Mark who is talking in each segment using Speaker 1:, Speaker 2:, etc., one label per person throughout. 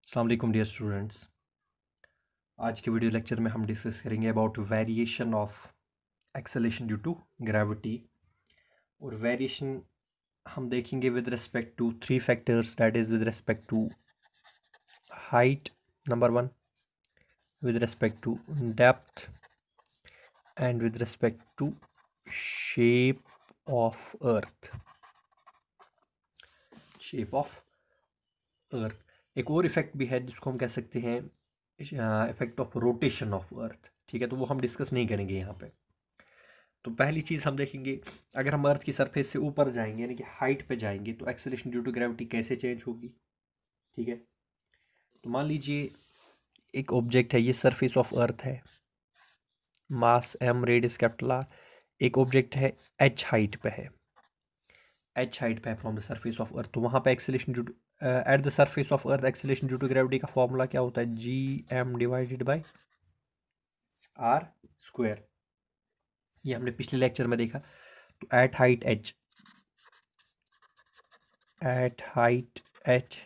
Speaker 1: अस्सलाम वालेकुम dear students. आज के वीडियो लेक्चर में हम डिस्कस करेंगे about variation of acceleration due to gravity. और वेरिएशन हम देखेंगे with respect to three factors, that is with respect to height number one, with respect to depth and with respect to shape of earth. Shape of earth एक और effect भी है जिसको हम कह सकते हैं effect of rotation of earth. ठीक है, तो वो हम डिस्कस नहीं करेंगे यहाँ पे। तो पहली चीज़ हम देखेंगे, अगर हम अर्थ की सरफेस से ऊपर जाएंगे यानी कि हाइट पे जाएंगे तो एक्सेलरेशन ड्यू टू ग्रेविटी कैसे चेंज होगी। ठीक है, तो मान लीजिए एक ऑब्जेक्ट है, ये सरफेस ऑफ अर्थ है, मास m, रेडियस कैपिटल R। एक ऑब्जेक्ट है h हाइट पे है, h हाइट पे है from the surface of Earth, तो वहाँ पे acceleration due to eight the surface of earth acceleration due to gravity का फॉर्मूला क्या होता है, gm divided by r square. ये हमने पिछले लेक्चर में देखा। तो एट हाइट h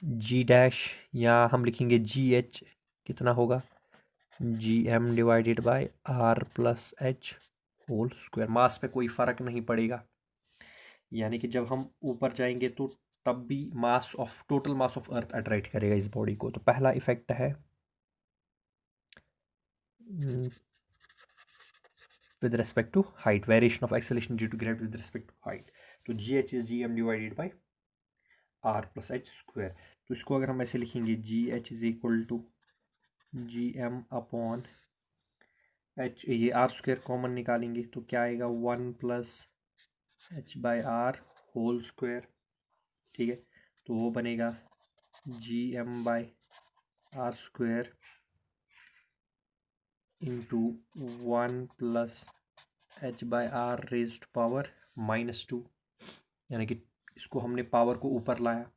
Speaker 1: जी डैश, या हम लिखेंगे जी एच, कितना होगा g M divided by R plus H whole square. Mass पे कोई फ़र्क नहीं पड़ेगा, यानी कि जब हम ऊपर जाएंगे तो तब भी mass of total mass of Earth attract करेगा इस बॉडी को। तो पहला इफेक्ट है with respect to height, variation of acceleration due to gravity with respect to height. तो जी H is G M divided by R plus H square. तो इसको अगर हम ऐसे लिखेंगे, G H is equal to G M upon H, ये R square common निकालेंगे तो क्या आएगा, 1 + h/r होल स्क्वायर। ठीक है, तो वो बनेगा gm/r square into 1 + h/r raised power -2, यानी कि इसको हमने पावर को ऊपर लाया।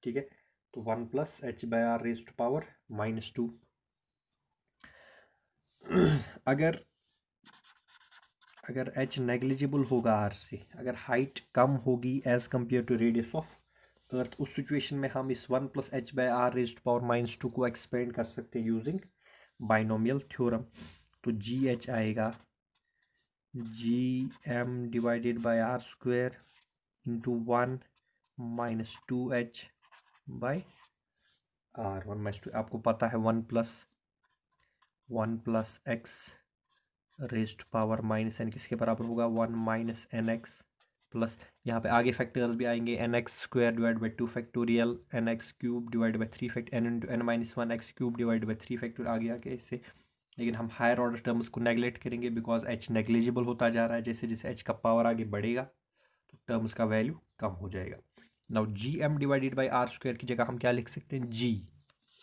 Speaker 1: ठीक है, तो 1 + h/r रेज्ड पावर -2। अगर h नेग्लिजिबल होगा r से, अगर हाइट कम होगी as compare to radius of earth, उस सिचुएशन में हम इस 1 + h/r रेज्ड पावर -2 को एक्सपेंड कर सकते हैं यूजिंग बाइनोमियल थ्योरम। तो जी एच आएगा g M divided by r square into 1 - 2h/r। 1 - 2 आपको पता है 1 + x रेज्ड पावर -n किसके बराबर होगा, 1 - nx प्लस, यहाँ पे आगे फैक्टर्स भी आएंगे, nx² divide by 2 factorial, nx³ divide by 3 fact n into n - 1 x³ divide by 3 factor, आगे आगे इससे। लेकिन हम हायर ऑर्डर टर्म्स को नेगलेक्ट करेंगे बिकॉज h नेग्लिजिबल होता जा रहा है। जैसे जैसे h का पावर आगे बढ़ेगा तो टर्म्स का वैल्यू कम हो जाएगा। Now g M divided by r square की जगह हम क्या लिख सकते हैं, g,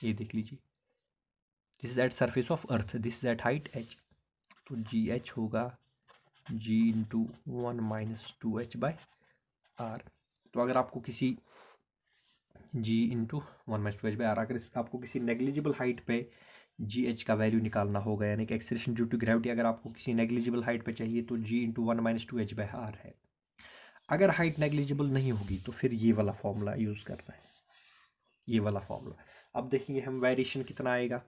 Speaker 1: ये देख लीजिए, this is at surface of earth, this is at height h। तो जी एच होगा g इंटू 1 - 2h/r। तो अगर आपको किसी g इंटू 1 - 2h/r, अगर आपको किसी नेग्लिजिबल हाइट पे जी एच का वैल्यू निकालना होगा, यानी कि एक्सेलरेशन ड्यू टू ग्रेविटी अगर आपको किसी नेग्लिजिबल हाइट पे चाहिए तो g इंटू 1 - 2h/r है। अगर हाइट नेग्लिजिबल नहीं होगी तो फिर ये वाला फॉर्मूला यूज़ करना है, ये वाला फॉर्मूला। अब देखेंगे हम वेरिएशन कितना आएगा।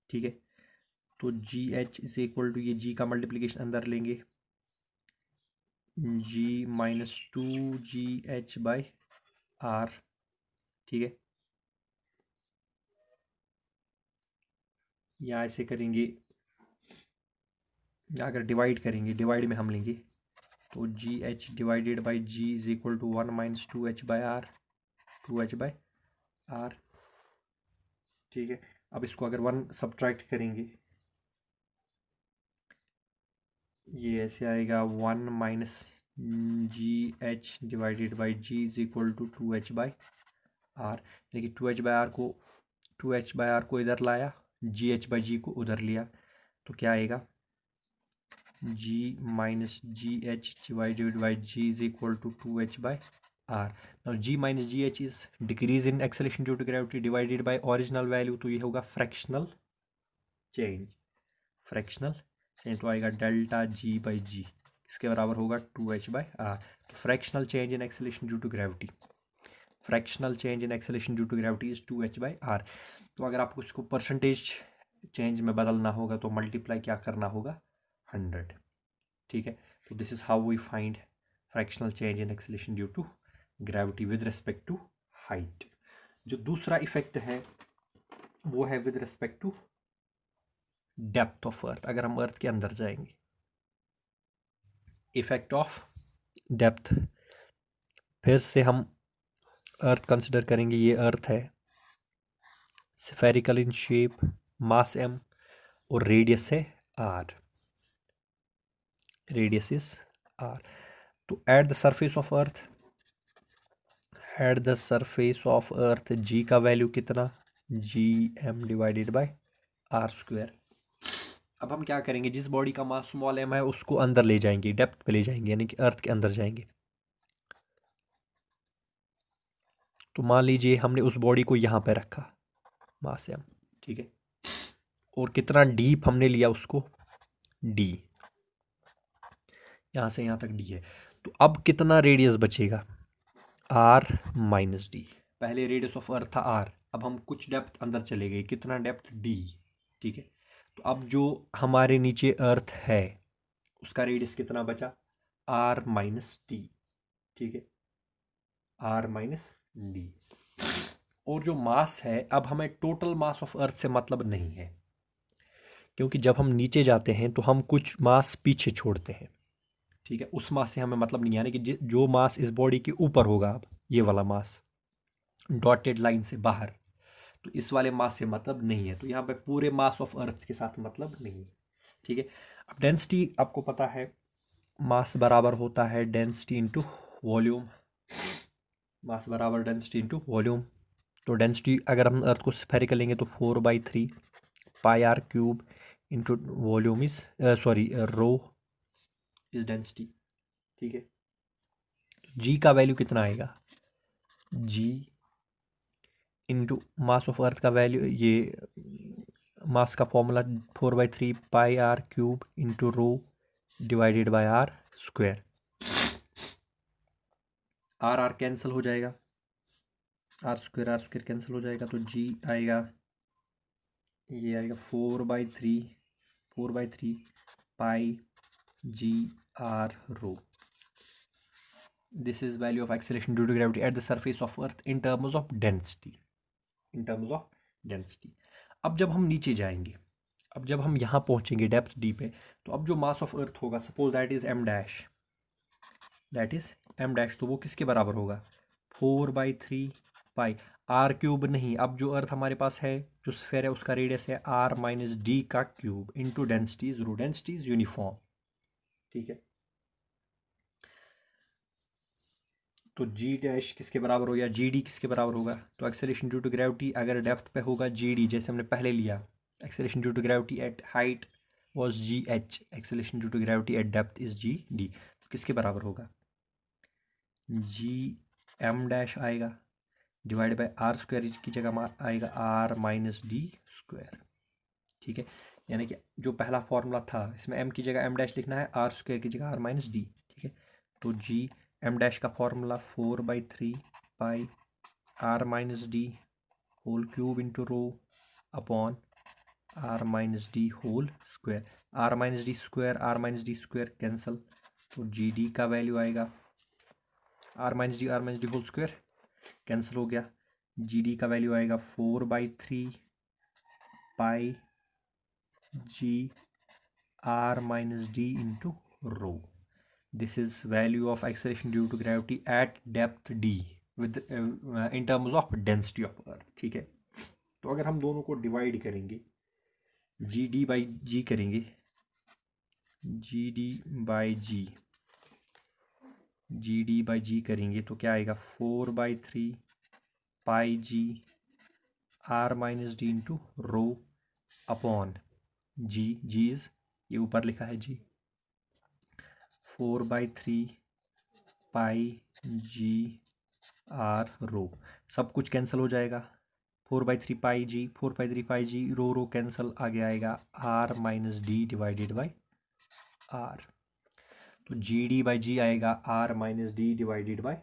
Speaker 1: ठीक है, तो जी एच इज इक्वल टू, ये जी का मल्टीप्लिकेशन अंदर लेंगे, g - 2gh/r। ठीक है, या ऐसे करेंगे, या अगर डिवाइड करेंगे, डिवाइड में हम लेंगे तो जी h divided by ji is equal to 1 - 2h/r, 2h/r। ठीक है, अब इसको अगर 1 सब्ट्रैक्ट करेंगे, ये ऐसे आएगा 1 - GH divided by ji is equal to 2h/r। यानी कि 2h/r को इधर लाया, GH/g को उधर लिया, तो क्या आएगा, g - GH divided by g is equal to 2h/r. Now g - GH is decrease in acceleration due to gravity divided by original value, तो ये होगा फ्रैक्शनल चेंज, फ्रैक्शनल चेंज तो आएगा डेल्टा g बाई जी, इसके बराबर होगा 2h/r। तो fractional change in acceleration due to gravity. Fractional change in acceleration due to gravity is 2h/r। तो अगर आपको इसको परसेंटेज चेंज में बदलना होगा तो मल्टीप्लाई क्या करना होगा, 100। ठीक है, तो this is how we find fractional change in acceleration due to gravity with respect to height. जो दूसरा इफेक्ट है वो है with respect to depth of earth. अगर हम अर्थ के अंदर जाएंगे, इफेक्ट ऑफ डेप्थ, फिर से हम अर्थ कंसिडर करेंगे। ये अर्थ है, spherical in shape, mass m और रेडियस है r, रेडियस इज r। तो eight the surface of earth, eight the surface of earth g का वैल्यू कितना, gm divided by r square. अब हम क्या करेंगे, जिस बॉडी का मास स्मॉल m है उसको अंदर ले जाएंगे, डेप्थ पे ले जाएंगे, यानी कि अर्थ के अंदर जाएंगे। तो मान लीजिए हमने उस बॉडी को यहाँ पे रखा, मास m, ठीक है, और कितना डीप हमने लिया उसको, d, यहाँ से यहाँ तक d है। तो अब कितना रेडियस बचेगा, r माइनस डी। पहले रेडियस ऑफ अर्थ था r, अब हम कुछ डेप्थ अंदर चले गए, कितना डेप्थ, d। ठीक है, तो अब जो हमारे नीचे अर्थ है उसका रेडियस कितना बचा, r माइनस डी। ठीक है, r माइनस डी। और जो मास है, अब हमें टोटल मास ऑफ अर्थ से मतलब नहीं है, क्योंकि जब हम नीचे जाते हैं तो हम कुछ मास पीछे छोड़ते हैं। ठीक है, उस मास से हमें मतलब नहीं, यानी कि जो मास इस बॉडी के ऊपर होगा, अब ये वाला मास डॉटेड लाइन से बाहर, तो इस वाले मास से मतलब नहीं है। तो यहाँ पे पूरे मास ऑफ अर्थ के साथ मतलब नहीं है। ठीक है, अब डेंसिटी आपको पता है, मास बराबर होता है डेंसिटी इंटू वॉल्यूम, मास बराबर डेंसिटी इंटू वॉल्यूम। तो डेंसिटी अगर हम अर्थ को स्फेरिकल लेंगे तो 4/3 pi are cube into volume is sorry rho is density. ठीक है, जी का वैल्यू कितना आएगा, जी इंटू मास ऑफ अर्थ का वैल्यू, ये मास का formula 4/3 pi are cube into rho divided by r square. R r cancel हो जाएगा, आर स्क्वायर कैंसिल हो जाएगा, तो जी आएगा, ये आएगा 4/3 pi G R rho. This is value of acceleration due to gravity at the surface of Earth in terms of density, in terms of density. अब जब हम नीचे जाएंगे, अब जब हम यहाँ पहुँचेंगे डेप्थ डी पे, तो अब जो मास ऑफ अर्थ होगा, suppose that is m dash, that is m dash, तो वो किसके बराबर होगा, 4/3 पाई आर क्यूब नहीं, अब जो अर्थ हमारे पास है, जो स्फेयर है, उसका रेडियस है r माइनस डी का cube into density is rho, density is uniform. ठीक है, तो जी डैश किसके बराबर होगा, जी डी किसके बराबर होगा, तो एक्सेलरेशन ड्यू टू ग्रेविटी अगर डेप्थ पे होगा जी डी, जैसे हमने पहले लिया, acceleration due to gravity at height was g h, acceleration due to gravity at depth is g d. तो किसके बराबर होगा, जी एम डैश आएगा डिवाइड बाय आर स्क्वायर की जगह आएगा आर माइनस डी स्क्वायर। ठीक है, यानी कि जो पहला फॉर्मूला था इसमें एम की जगह एम डैश लिखना है, आर स्क्वायर की जगह आर माइनस डी। ठीक है, तो जी एम डैश का formula 4/3 pi R minus D whole cube into rho upon R minus D whole square. R minus D square cancel, तो जी डी का वैल्यू आएगा, are minus D whole square cancel हो गया, G D का value आएगा 4/3 pi G R minus D into rho. This is value of acceleration due to gravity at depth D with in terms of density of earth. ठीक है, तो अगर हम दोनों को डिवाइड करेंगे, जी डी बाई जी करेंगे, जी डी बाई जी करेंगे तो क्या आएगा, 4/3 pi G R minus D into rho upon G is, ये ऊपर लिखा है जी, 4/3 पाई जी आर रो, सब कुछ कैंसिल हो जाएगा, 4/3 पाई जी रो कैंसिल, आगे आएगा are minus d divided by are. तो जी डी बाई जी आएगा are minus d divided by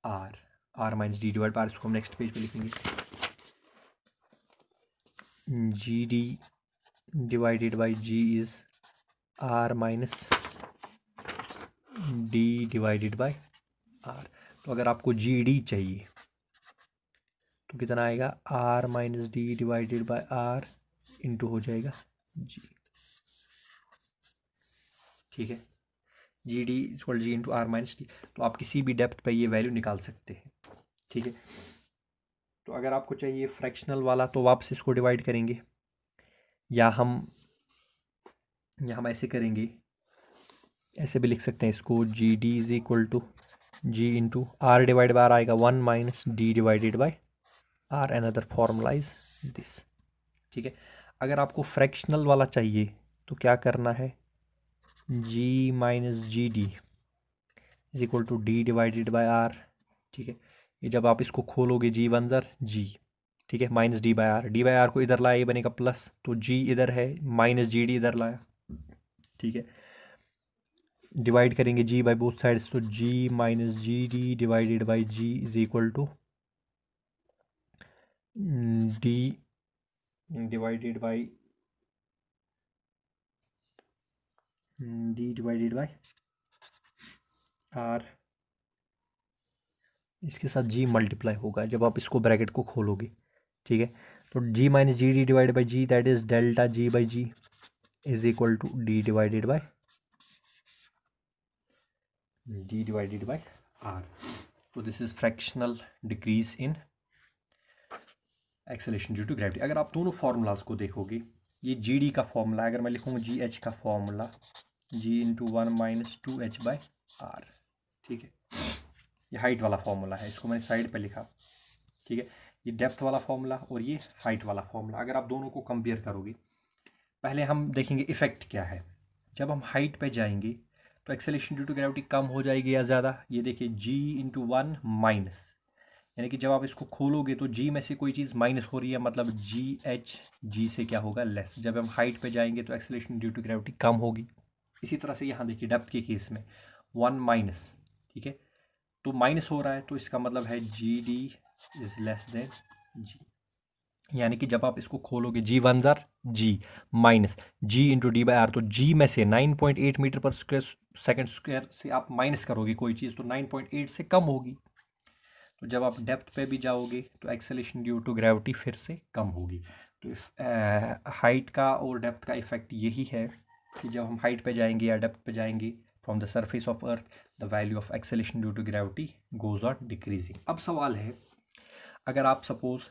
Speaker 1: r. R minus d divide by r, इसको हम नेक्स्ट पेज पे लिखेंगे, g D divided by ji is r minus d divided by are. तो अगर आपको g d चाहिए तो कितना आएगा, are minus d divided by r into हो जाएगा जी। ठीक है, जी डी इक्वल जी इंटू आर माइनस डी। तो आप किसी भी डेप्थ पे ये वैल्यू निकाल सकते हैं। ठीक है, तो अगर आपको चाहिए फ्रैक्शनल वाला तो वापस इसको डिवाइड करेंगे, या हम ऐसे करेंगे, ऐसे भी लिख सकते हैं इसको, g D is equal to g into r divide by r आएगा 1 minus d divided by r, another formula is this. ठीक है, अगर आपको फ्रैक्शनल वाला चाहिए तो क्या करना है, G minus G D is equal to D divided by R. ठीक है, ये जब आप इसको खोलोगे जी वन ज़र जी, ठीक है, minus d by r, d by r को इधर लाया, ये बनेगा प्लस, तो जी इधर है, माइनस जी डी इधर लाया। ठीक है, डिवाइड करेंगे जी बाय बोथ साइड्स, तो G minus G D divided by G is equal to D divided by R, इसके साथ जी मल्टीप्लाई होगा जब आप इसको ब्रैकेट को खोलोगे। ठीक है, तो G minus G D divide by G, that is delta G by ji is equal to D divided by are. तो this is fractional decrease in acceleration due to gravity. अगर आप दोनों फार्मूलाज को देखोगे, ये जी डी का formula अगर मैं लिखूँगा जी एच का formula, g into 1 minus 2h by आर। ठीक है, ये हाइट वाला फॉर्मूला है, इसको मैंने साइड पे लिखा। ठीक है, ये डेप्थ वाला फॉर्मूला और ये हाइट वाला फॉर्मूला, अगर आप दोनों को कंपेयर करोगे, पहले हम देखेंगे इफेक्ट क्या है। जब हम हाइट पे जाएंगे तो एक्सेलरेशन ड्यू टू ग्रेविटी कम हो जाएगी या ज़्यादा, ये देखिए जी इंटू 1 माइनस, यानी कि जब आप इसको खोलोगे तो जी में से कोई चीज़ माइनस हो रही है, मतलब जी एच जी से क्या होगा, लेस। जब हम हाइट पे जाएंगे तो एक्सेलरेशन ड्यू टू ग्रेविटी कम होगी। इसी तरह से यहाँ देखिए डेप्थ के केस में 1 माइनस, ठीक है, तो माइनस हो रहा है, तो इसका मतलब है G D is less than G, यानी कि जब आप इसको खोलोगे जी वन जार G minus G into D by are, तो जी में से 9.8 मीटर पर स्क्वायर सेकंड स्क्वायर से आप माइनस करोगे कोई चीज़ तो 9.8 से कम होगी। तो जब आप डेप्थ पे भी जाओगे तो एक्सेलरेशन ड्यू टू ग्रेविटी फिर से कम होगी। तो हाइट का और डेप्थ का इफेक्ट यही है कि जब हम हाइट पे जाएंगे या डेप्थ पे जाएंगे from the surface of earth, the value of acceleration due to gravity goes on decreasing. अब सवाल है, अगर आप सपोज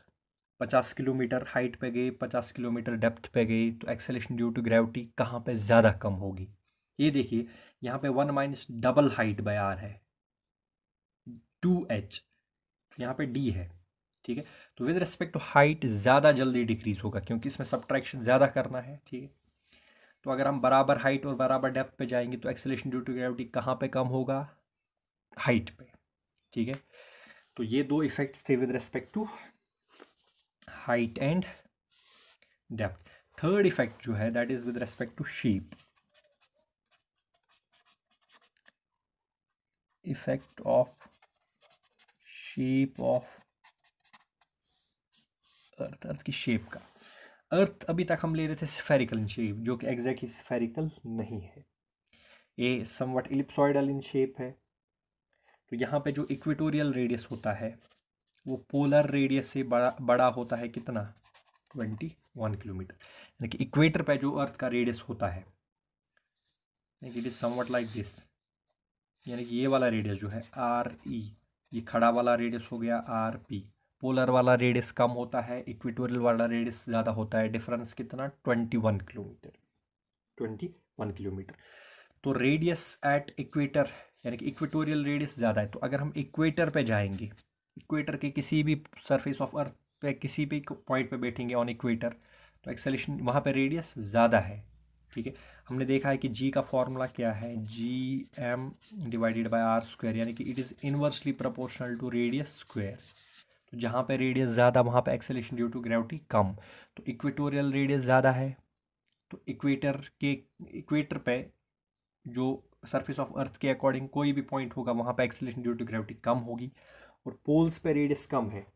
Speaker 1: 50 किलोमीटर हाइट पे गए, 50 किलोमीटर डेप्थ पे गए, तो एक्सेलरेशन ड्यू टू ग्रेविटी कहाँ पे ज़्यादा कम होगी। ये देखिए यहाँ पे 1 minus double height by r है 2h, यहाँ पे d है। ठीक है, तो विद रिस्पेक्ट टू हाइट ज़्यादा जल्दी डिक्रीज होगा क्योंकि इसमें सब्ट्रैक्शन ज़्यादा करना है। ठीक है, तो अगर हम बराबर हाइट और बराबर डेप्थ पे जाएंगे तो एक्सेलरेशन ड्यू टू ग्रेविटी कहाँ पे कम होगा, हाइट पे। ठीक है, तो ये दो इफेक्ट्स थे with respect to height and depth. Third effect जो है that is with respect to shape, effect of shape of Earth, Earth की शेप का। अर्थ अभी तक हम ले रहे थे स्फेरिकल इन शेप, जो कि एग्जैक्टली स्फेरिकल नहीं है, ये समवट इलिप्सॉइडल इन शेप है। तो यहाँ पे जो इक्वेटोरियल रेडियस होता है वो पोलर रेडियस से बड़ा होता है, कितना, 21 किलोमीटर। यानी कि इक्वेटर पे जो अर्थ का रेडियस होता है, it is somewhat like this, यानी कि ये वाला रेडियस जो है आर ई, ये खड़ा वाला रेडियस हो गया आर पी। पोलर वाला रेडियस कम होता है, इक्वेटोरियल वाला रेडियस ज़्यादा होता है। डिफरेंस कितना, 21 किलोमीटर, 21 किलोमीटर। तो रेडियस एट इक्वेटर यानी कि इक्वेटोरियल रेडियस ज़्यादा है। तो अगर हम इक्वेटर पे जाएंगे, इक्वेटर के किसी भी सरफेस ऑफ अर्थ पे किसी भी पॉइंट पे बैठेंगे ऑन इक्वेटर, तो एक्सेलरेशन वहाँ पे रेडियस ज़्यादा है। ठीक है, हमने देखा है कि जी का फॉर्मूला क्या है, g M divided by r square, यानी कि it is inversely proportional to radius square. तो जहाँ पे रेडियस ज़्यादा वहाँ पे एक्सेलरेशन ड्यू टू ग्रेविटी कम। तो इक्वेटोरियल रेडियस ज़्यादा है, तो इक्वेटर पे जो सरफेस ऑफ अर्थ के अकॉर्डिंग कोई भी पॉइंट होगा वहाँ पे एक्सेलरेशन ड्यू टू ग्रेविटी कम होगी। और पोल्स पे रेडियस कम है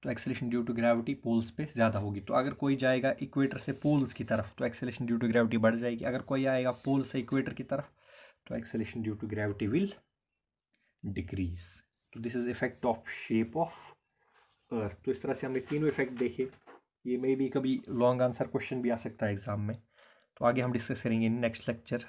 Speaker 1: तो acceleration due to gravity poles पे ज़्यादा होगी। तो अगर कोई जाएगा इक्वेटर से पोल्स की तरफ तो एक्सेलरेशन ड्यू टू ग्रेविटी बढ़ जाएगी, अगर कोई आएगा पोल से इक्वेटर की तरफ तो acceleration due to gravity will decrease. तो this is effect of shape of Earth. तो इस तरह से हमने तीनों इफेक्ट देखे। ये मे भी कभी लॉन्ग आंसर क्वेश्चन भी आ सकता है एग्जाम में। तो आगे हम डिस्कस करेंगे इन नेक्स्ट लेक्चर।